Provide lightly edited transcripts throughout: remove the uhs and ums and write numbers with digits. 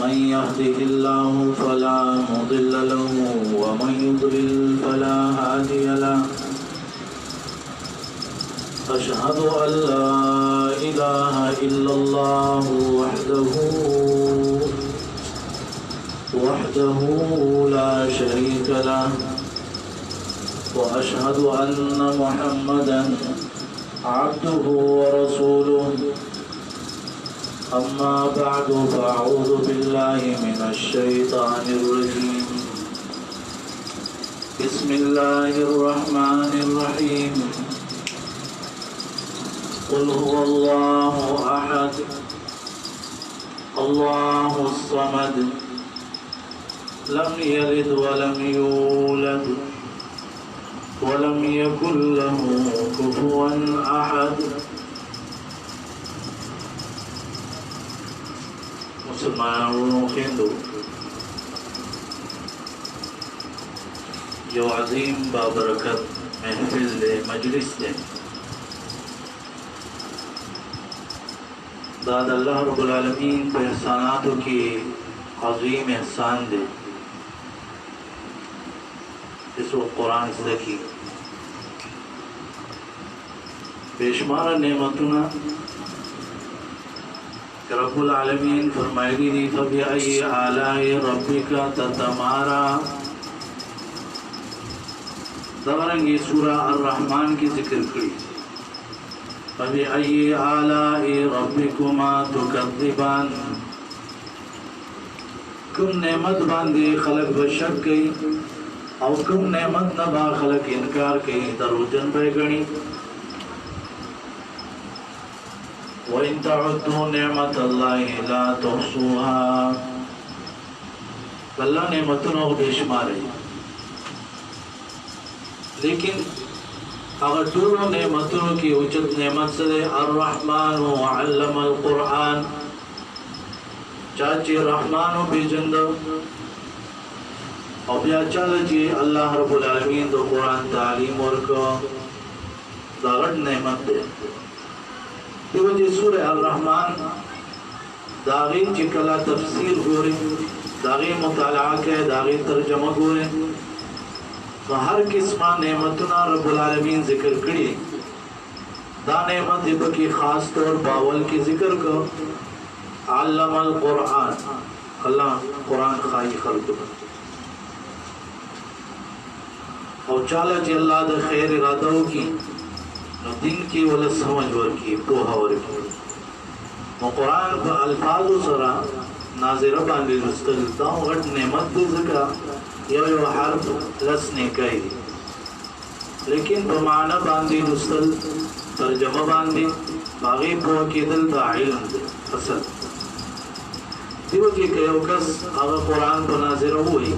من يهده الله فلا مضل له ومن يضلل فلا هادي له أشهد أن لا إله إلا الله وحده لا شريك له وأشهد أن محمدا عبده ورسوله أما بعد فأعوذ بالله من الشيطان الرجيم بسم الله الرحمن الرحيم قل هو الله أحد الله الصمد لم يلد ولم يولد ولم يكن له كفوا أحد مسلمانوں خندو جو عظیم بابرکت محفل دے مجلس دے داد اللہ رب العالمین کو احساناتوں کی عظیم احسان دے اس وقت قرآن ذکی بیشمار نعمتنا رب العالمین فرمائے دی فبأي آلاء ربك تتمارا دغرنگی سورہ الرحمن کی ذکر کری فبأي آلاء ربكما تكذبان کم نعمت باندے خلق بشک گئی او کم نعمت نبا خلق انکار کئی دروجن بے گنی وَإِن تَعُدُّوا نِعْمَةَ اللَّهِ لَا تُحْصُوهَا اللہ نعمتوں کو بے شمار ہے لیکن اگر دونوں نعمتوں کی وجد نعمت سے الرحمن وعلم القرآن چاچے رحمان و بیجند اور بیا چل جی اللہ رب العالمین دو قرآن تعلیم ورکو داغت نعمت دے دیو جی سورہ الرحمن داغی چکلا تفسیر گورے داغی مطالعہ کے داغی ترجمہ گورے تو ہر قسمہ نعمتنا رب العالمین ذکر کری دا نعمت بکی خاص طور باول کی ذکر کو علم القرآن اللہ قرآن خائی خلق اور چالا جی اللہ دا خیر ارادوں کی دین کی ولا سمجھ ورکی پوہا ورکی و قرآن با الفاظ و سرا ناظرہ باندی رستلتا ہوں غٹ نعمت دے ذکا یو حرف لسنے کئی دی لیکن بمعنی باندی رستل ترجمہ باندی باغی پوہ کی دل دا علم دے اصل دیو کی کہو کس اگر قرآن با ناظرہ ہوئی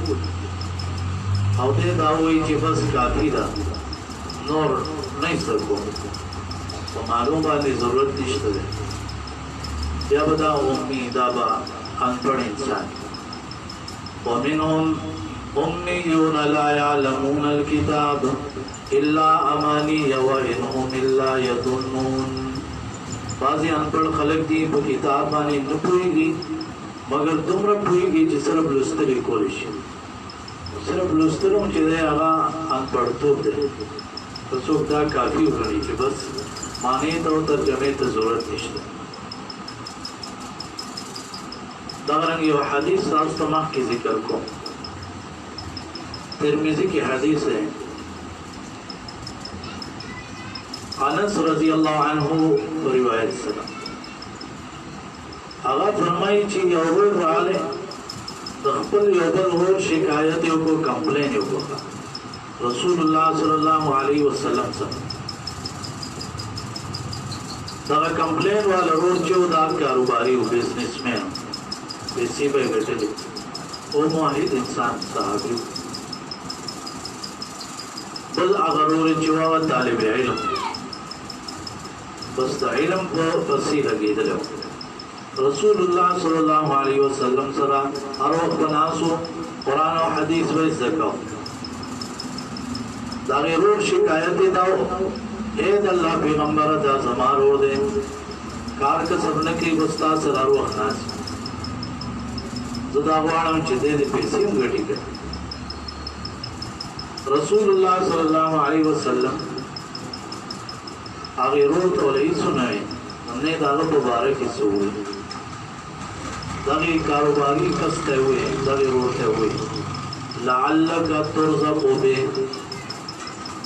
او دے دا ہوئی چی بس کافی دا نور نہیں سکو تو معلوم باندی ضرورت نشتا دے یا بدا امی دابا انپڑ انسان ومنهم امیون لا یعلمون الكتاب الا امانی وانهم الا یظنون بعضی انپڑ خلق دی پا کتاب بانی نپوئی گی مگر تم رب ہوئی گی جس صرف لستری کولیشی صرف لستروں چیزے آگا انپڑ توب دے تو سوک دا کافی اگرنی کہ بس معنی تو ترجمے تا ضرورت نشتا دغرنگ یہ حدیث راستماہ کی ذکر کو ترمیزی کی حدیث ہے انس رضی اللہ عنہ روایت سلام آغا فرمائی چی یوبر رالے دخپل یوبر ہو شکایتیوں کو کمپلینیوں کو رسول اللہ صلی اللہ علیہ وسلم سے دغا کمپلین والا روڈ چو دا کاروباری و بیزنس میں بیسی بے بیٹے لے او معاہد انسان صحابی بل اگر روڈ چو آگا طالب علم بس دا علم کو بسی لگی دلے رسول اللہ صلی اللہ علیہ وسلم سرا ہر وقت ناسو قرآن و حدیث و ازدکاو داغی روڈ شکایتی داو اید اللہ پیغمبر دا زمان روڑ دے کار کا سب نکی بستا سرار و اخناس زدا غواړم چې دې پیسې وګټي کړي. رسول الله صلی الله علیه وسلم هغه ورته ولې سنوي نه دا په مبارک سوې دغه کاروباري کسته وي دغه ورته وي لعلک ترزق به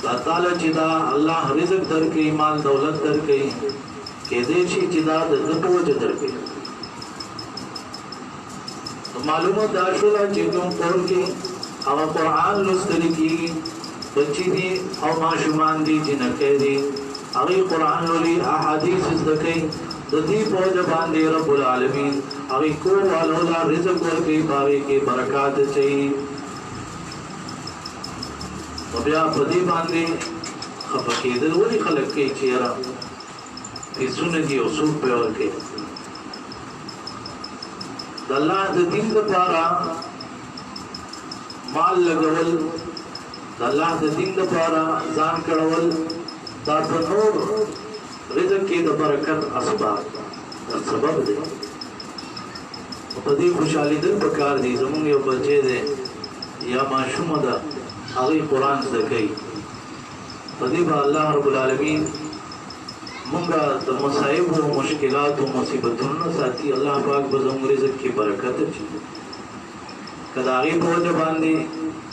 دا تعالی چې دا الله رزق درکې مال دولت درکې کې دې چې دا د پوهه درکې معلومه دا شول چې کوم کور کې او قرآن لوستل کېږي بچی دي او ماشومان دي چې نه کوي هغه قرآن لولي احادیث زده کوي د دې په وجه باندې رب العالمین هغه کور والو رزق ورکړي باغې کې برکات چي بیا په دې باندې خپکېدل ولې خلک کې چې را پیسونه دي او څوک په ورکې د الله د دین لپاره مال لګول د الله د دین لپاره ځان کړول دا په نور رزق کې د برکت اسباب سبب دی په دې خوشالي دل پکار دي زموږ یو بچی دی یا ماشوم ده هغه قرآن زده کوي په دې به الله رب العالمین موږ د مصائب او مشکلات او مصیبتونو ساتي الله پاک به زموږ رزق کې برکت اچي کله هغه په وجه باندې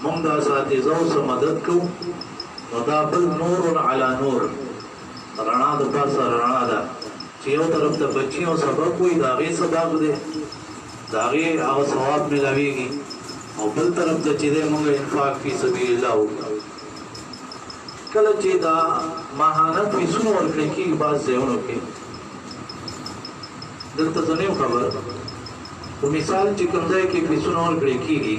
موږ د اساتذو سره مدد کوو نو دا بل نور علی نور رڼا د پاسه رڼا ده چې یو طرف ته بچیو سبق وي دا غي سبق دی دا غي هغه ثواب ملويږي او بل طرف ته چې موږ انفاق فی سبیل الله وکړو کله چې دا ماهانه پیسو ورکړي کې باز ځایونو کې دلته ځنیو خبر په مثال چې کوم ځای کې پیسو ورکړي کېږي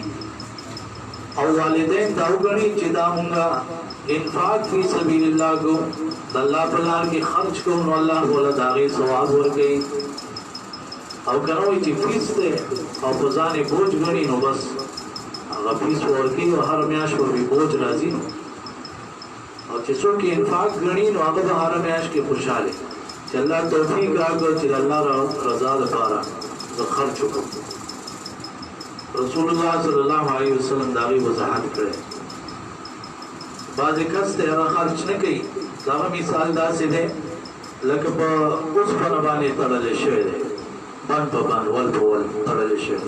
او والدین دا وګڼي چې دا مونږه انفاق فی سبیل الله کو د الله په لار کې خرج کوو نو الله ولا داغي ثواب ورکړي او کروي چې فیس ته او په ځان بوج غني نو بس هغه فیس ورکړي او هر میاشت ورې بوج راځي او چې څوک انفاق غني نو هغه به هر میاشت کې خوشاله چې الله توفیق راکړي چې الله رضا لپاره خرج وکړو رسول الله صلی الله علیه وسلم داغي وضاحت کړي بعض کس ته هغه خرج نه کوي دا مثال داسې دی لکه په اوس په باندې تړل شوی دی باندې په باندې ول په ول تړل شوی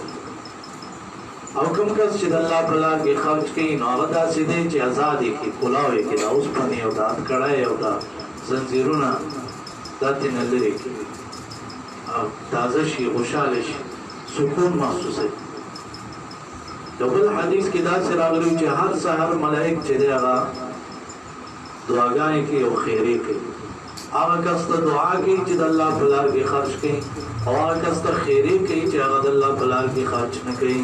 او کوم کس چې د الله په لار کې خرج کوي نو هغه داسې دی چې آزادي کې کلاوي کې دا اوس په یو دات کړای او دا زنجیرونه داتې نه لري او تازه شي خوشاله شي سکون محسوسه دبل حدیث کې دا سره راغلی چې هر سحر ملائک چې دی هغه دعاګانې کوي او خیرې کوي هغه کس ته دعا کوي چې د الله په لار کې خرج کوي او هغه کس ته خیرې کوي چې هغه د الله په لار کې خرج نه کوي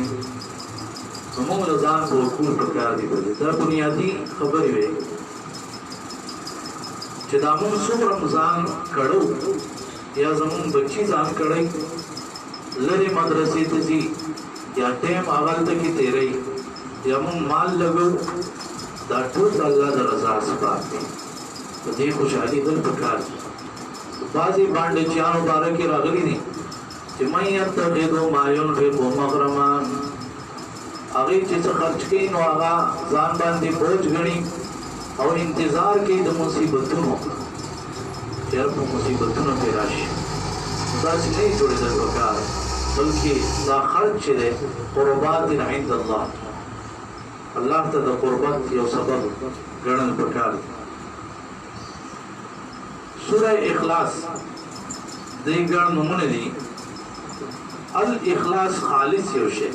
موږ له ځان په کول پکار دي دا بنیادی خبرې وي چې دا موږ څومره ځان کړو یا زمون بچی ځان کړی لری مدرسې ته ځي یا ټیم اول ته کې تیرې یا مون مال لګو دا ټول الله د رضا سبب دی په دې خوشحالي دل پکار بعضی باندې چانو بارے کې راغلي دي چې مې يتقدو ما ينفق مغرما هغه چې خرج کوي نو هغه ځان باندې بوج غني او انتظار کوي د مصیبتونو چې په مصیبتونو کې راشي دا چې نه جوړې د پکار بلکې دا خرج چې ده قربات عند الله الله ته د قربت یو سبب ګڼل پکار سوره اخلاص دې ګڼ نمونه دي الاخلاص خالص یو شی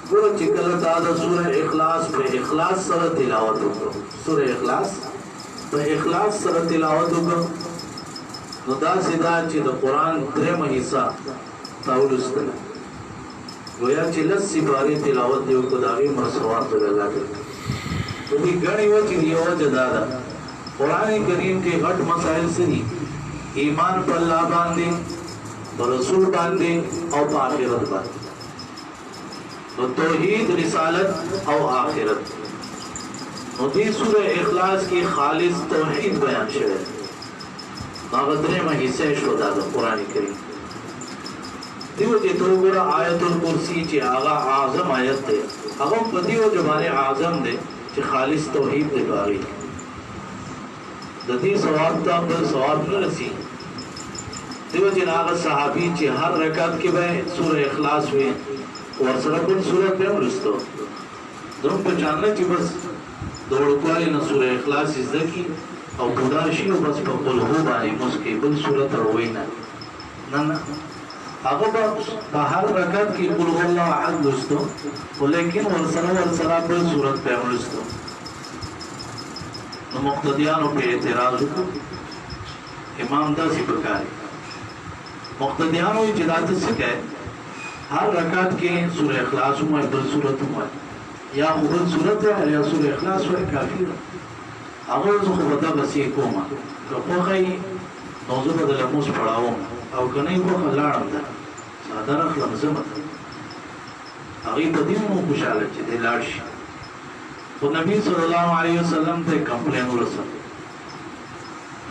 ګوره چې کله دا د سوره اخلاص په اخلاص سره تلاوت وکړو سوره اخلاص په اخلاص سره تلاوت وکړو نو دا سیدا چې د قران درېمه حصہ تاولستل گویا چې لسی باری تلاوت دیو کو داغي مرسوات د الله کې په دې غني و چې یو جدادا قران کریم کې غټ مسائل سړي ایمان په الله باندې رسول باندې او په آخرت باندې نو توحید رسالت او آخرت نو دې سوره اخلاص کې خالص توحید بیان شوی هغه درېمه حصہ شو دا د قران کریم دیو چې تو ګور آیت الکرسی چې هغه اعظم آیت دی هغه په دیو جبانه اعظم دی چې خالص توحید دی باغی د دې ثواب ته بل ثواب نه رسی دیو چې هغه صحابي چې هر رکعت کې به سورہ اخلاص وي ورسره کوم سورۃ به ورستو دوم په چانه چې بس دوړکوالي نه سورہ اخلاص زکی او بودا شي او بس په قل هو باندې مسکی بل سورۃ وروي نه نه هغه په هر رکعت کې قل هو الله احد لستو ولیکن ورسره بل سورۃ به ورستو نو مقتدیانو په اعتراض وکړ امام داسې وکړي مقتدیانو چې داته څه کوي هر رکعت کې سورہ اخلاص او بل سورۃ یا بل سورۃ یا سورہ اخلاص وای کافی هغه زه خو ودا بسې کومه په خای موضوع بدل موږ پڑھاو او کنه په خلاړم ده ساده راخلم زمه هغه په دې مو خوشاله چې د لاړ شي خو نبی صلی الله علیه وسلم ته کمپلین ورسول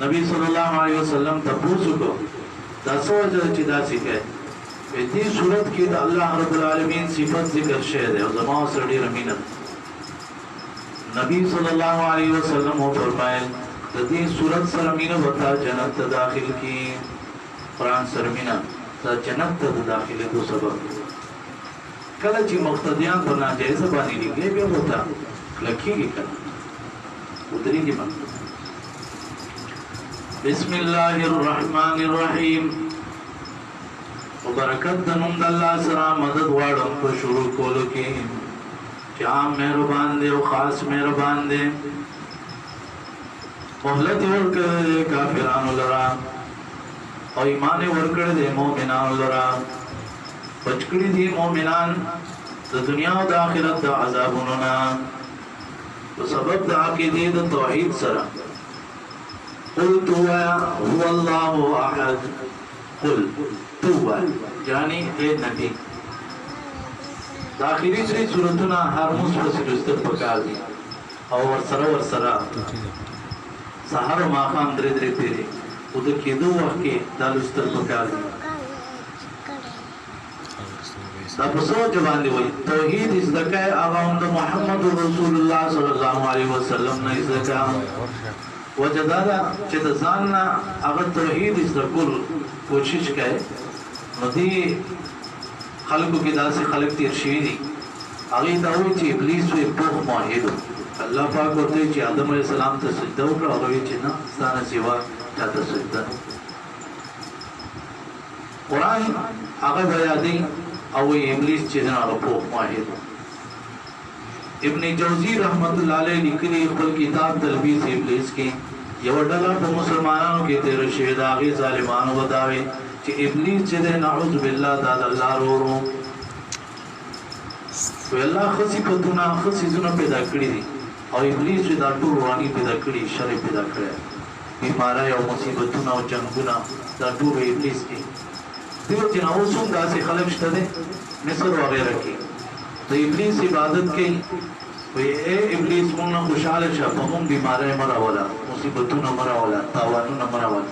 نبی صلی الله علیه وسلم ته پوښتنه دا سوچ چې دا څه کوي په دې صورت کې د الله رب العالمین صفات ذکر شوی دی او زما سره ډیر مینه نبی صلی الله علیه وسلم فرمایل د دې صورت سره مینه وتا جنت ته داخل کی قرآن سره مینه دا جنت ته داخله کو سبب کله چې مقتدیان په ناجایز باندې لګي به وتا لکېږي کله ودرېږي باندې بسم الله الرحمن الرحیم وبرکت د نوم د الله سره مدد غواړم په شروع کولو کې چې عام مهربان دی او خاص مهربان دی مهلت ورکړي کافرانو لرا او ایمان ورکړي د مؤمنانو لرا بچکړي دي مؤمنان د دنیا او د آخرت د عذابونو نه په سبب د عقیدې د توحید سره قل هو الله احد قل یعنی اے نبی داخلی سری صورتنا هر مصفصل استر پکار دی او ورسره سحر و ماخام درې پیری او د کېدو وخت کې دا استر پکار دی دا په سوچ باندې وایي توحید زکه هغه د محمد رسول الله صلی الله علیه وسلم نه زکه وجدارا چې د ځان نه هغه توحید زکول کوشش کوي نو دی خلقو کې داسې خلق تیر شوي دي هغه دا وایي چې ابلیس وي په موحد الله پاک ورته چې آدم علیه السلام ته سجده وکړه هغه وایي چې نه ستانه سیوا چاته سجده قرآن هغه بیانوي او ابلیس چې نه هغه په موحد ابن جوزی رحمت الله علیه لیکلي خپل کتاب تلبیس ابلیس کې یو ډله په مسلمانانو کې تیر شوی دا غي ظالمانو وداوي چې ابلیس چې ده نعوذ بالله دا الله ورو والله خصي پتونه خصي زونه پیدا کړی دي او ابلیس چې دا ټول رواني پیدا کړی شر پیدا کړی بیماری او مصیبتونه او جنگونه دا ټول ابلیس کې دیو چې اوسوم داسې خلک شته دي مصر وغیرہ کې د ابلیس عبادت کوي وی اے ابلیس مونږ خوشاله شه په مونږ بیماری مرا ولا مصیبتونه مرا ولا تاوانونه مرا ولا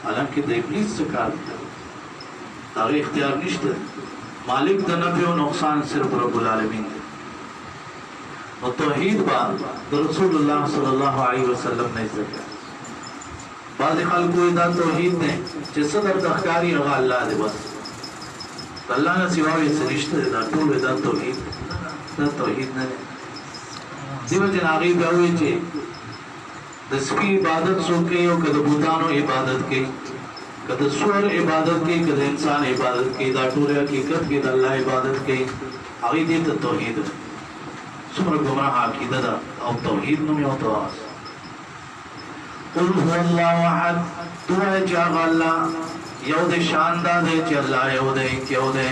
حالانکه د ابلیس څخه کار هغه اختیار نشته مالک د نفع او نقصان صرف رب العالمین دی نو توحید با رسول الله صلی الله علیه وسلم نه ذکر بعض خلکو دا توحید نه چې صدر د ښکاری هغه الله دی بس الله نه سیوا یې سرشته دا ټول دا توحید نه دیو جناغي به وي چې د سپي عبادت څوک او کده بوتانو عبادت کوي کده سور عبادت کوي کده انسان عبادت کوي دا ټول حقیقت کې د الله عبادت کوي هغه دې ته توحید څومره ګمراه عقیده ده او توحید نوم یو تواس قل هو الله احد تو چې الله یو د شاندار دی چې الله یو دی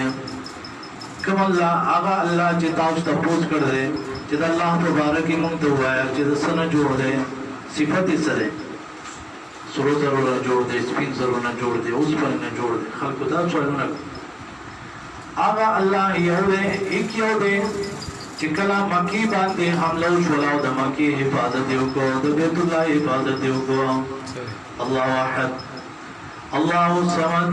کوم الله هغه الله چې تاسو ته پوښت کړی چې د الله مبارک موږ ته وایا چې د سن جوړ دی صفات یې سره سورو زرونه جوړ دی سپین زرونه جوړ دی اوس په نه جوړ دی خلکو دا څوړونه هغه الله یو دی یو دی چې کله مکی باندې حمله وشول او د مکی حفاظت وکړو د بیت الله حفاظت وکړو الله واحد الله الصمد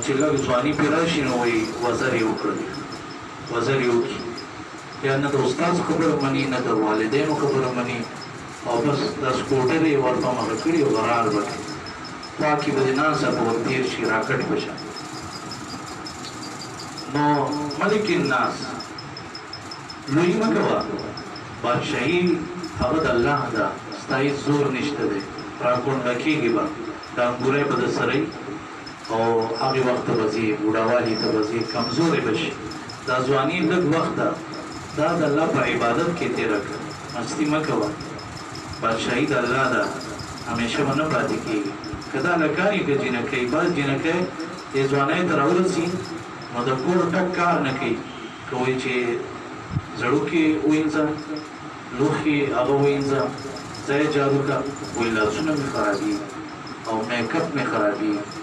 چې لږ ځواني پې راشي نو وایي وزر یې وکړلې وزر یې وکړي یا نه د استاد خبره مني نه د والدینو خبره مني او بس دا سکوټر یې ورته مخه کړي او غرار به کړي پاکې به دې ناسته به ورتېر شي راکټ به شه نو ملک الناس لوی مه کوه بادشاهي هغه د الله ده ستا هېڅ زور نشته دی راکونډه کېږي به دا انګوری به د سره او هغه وخت بزی بوډاوالی ته بزی کمزورې بشي دا ځواني لږ وخت دا د الله په عبادت کې تېره کړه مستی مه کوه بادشاهي د الله ده همیشه به نه پاتې کېږي که دا لکانې که جینکۍ بعض جینکۍ دې ځوانۍ ته راورسي نو د کور ټک کار نه کوي که وایي چې زړوکې ووینځه لوښي هغه ووینځه ځای جارو کړه وایي لاسونه مې خرابېږي او میکپ مې خرابېږي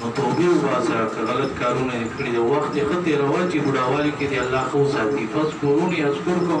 نو توبه وباسه که غلط کارونه کړی د وخت خطر رواجی بډاوالی کې دی الله خو ساتي فذكروني اذكركم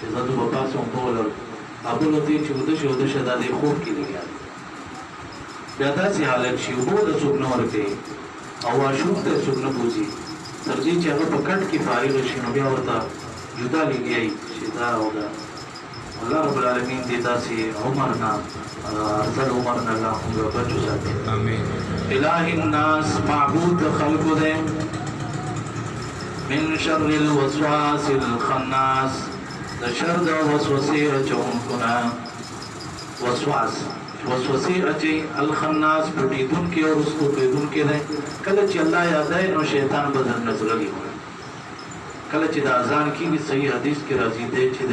che za după pasă un polo acolo te ci ude și ude și da de خوب کې لګیا بیا داسې حالت شي وو د څوک نه ورته او اشوک ته څوک نه بوزي تر دې چې هغه په کټ کې فارغ شي نو بیا ورته جدا لګیای چې دا او دا الله رب العالمین دې داسې عمر نه افضل عمر نه الله موږ بچو ساتي امين الہ الناس معبود خلق دې من شر الوسواس الخناس د شر د وسوسې اچونکو وسواس وسوسې اچي الخناس پټیدون کې او رسو پټیدون کې ده کله چې الله یادای نو شیطان بدن نزللی کله چې د اذان کې صحیح حدیث کې راځي دی چې د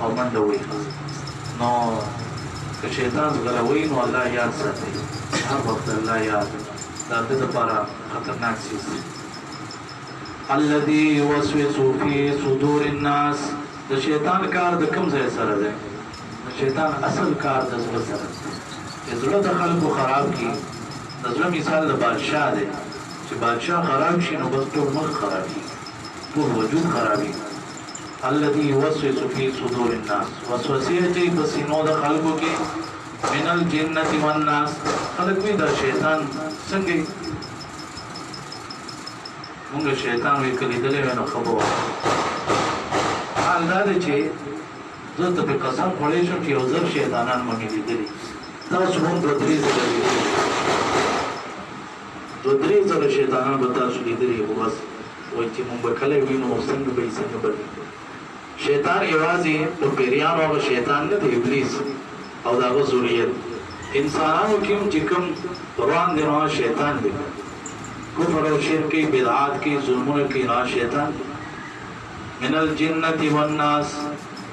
او منډه وي نو که شیطان غلوي نو الله یاد ساتي هر وخت الله یاد دا د لپاره خطرناک شي الذي يوسوس في صدور الناس د شیطان کار د کوم ځای سره ده شیطان اصل کار د زړه سره چې زړه د خلکو خراب کی د زړه مثال د بادشاہ دی چې بادشاہ خراب شي نو بس ټول مخ خرابي ټول وجود خرابي الذي يوسوس في صدور الناس وسوسه چې په سینو د خلکو کې من الجنه والناس خلک وی دا شیطان څنګه موږ شیطان وی کلی دلې نو خبر حال دا چې زه ته په قسم خوړې شم چې یو ځل شیطانان مونږ لیدلي تاسو هم دوه درې ځله شیطانان به تاسو لیدلي خو بس وایي چې مونږ به کله وینو څنګه به یې څنګه به شیطان یوازې په پیریانو هغه شیطان نه دی ابلیس او د هغه ذریت انسانانو کې هم چې کوم روان دی نو شیطان دی کفر او شرک کې بدعات کې ظلمونه کې نه شیطان من الجنة والناس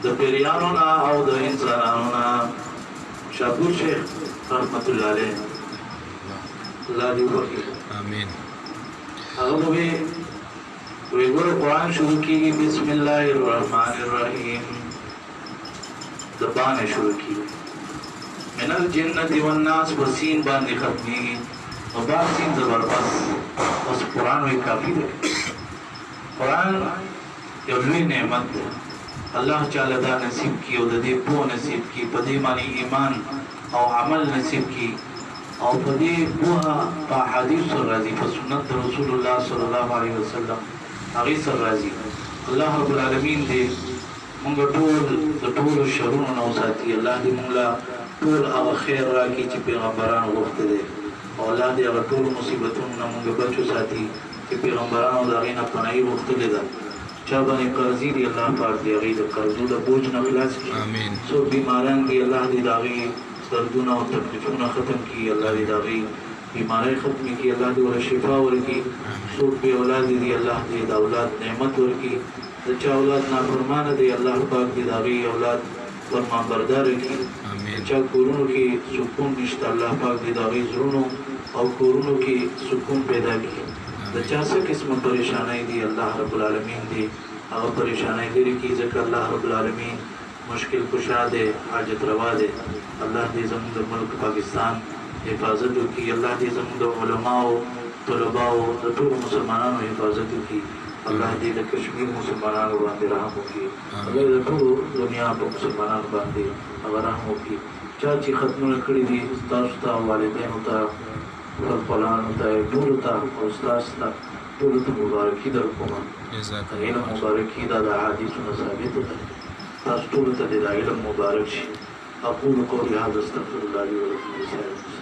د پیریانو نه او د انسانانو نه شابور شیخ رحمت الله علیه الله دې وکړي امين هغه وی ګور قرآن شروع کیږي بسم الله الرحمن الرحیم د باندې شروع کیږي من الجنة والناس وسین باندې ختمي او باسین زبردست اوس قرآن وی کافی دی قرآن یو لوی نعمت دی الله تعالی دا نصیب کی او د دې په نصیب کی په دې معنی ایمان او عمل نصیب کی او په دې په حدیث راځي په سنت رسول الله صلی الله علیه وسلم هغه سره راځي الله رب العالمین دې موږ ټول شرونو نو ساتي الله دې موږ ټول هغه خیر راکړي چې پیغمبرانو وخت دې او الله دې هغه ټول مصیبتونو موږ بچو ساتي چې پیغمبرانو دا غینه پناهي وخت دې ده چا باندې قرضی دی الله پاک دی هغه د قرضو د بوج نه خلاص کړي امين سو بیماران دی الله دې داغي دردونه او تکلیفونه ختم کړي الله دې داغي بیماری ختم کړي الله دې ور شفا ورکړي سو به اولاد دی الله دې د اولاد نعمت ورکړي د چا اولاد نافرمانه دی الله پاک دې داغي اولاد فرمانبردار کړي امين چا کورونو کې سکون نشته الله پاک دې داغي زړونو او کورونو کې سکون پیدا کړي د چا څه قسمه پریشانای دی الله رب العالمین دی هغه پریشانای لري کی ځکه الله رب العالمین مشکل کشا دی حاجت روا دی الله دې زموږ د ملک پاکستان حفاظت وکړي الله دې زموږ د علماو طلباو د ټول مسلمانانو حفاظت وکړي الله دې د کشمیر مسلمانانو باندې رحم وکړي الله د ټول دنیا په مسلمانانو باندې رحم وکړي چا چې ختمونه کړی دي تاسو ته والدینو ته خپلانو ته ټول ته او تاسو ته ټول ته مبارکي درکوم علم مبارکي دا د حدیثونو ثابت ده تاسو ټول ته د علم مبارک شي اقول قولي هذا استغفر الله لي ولكم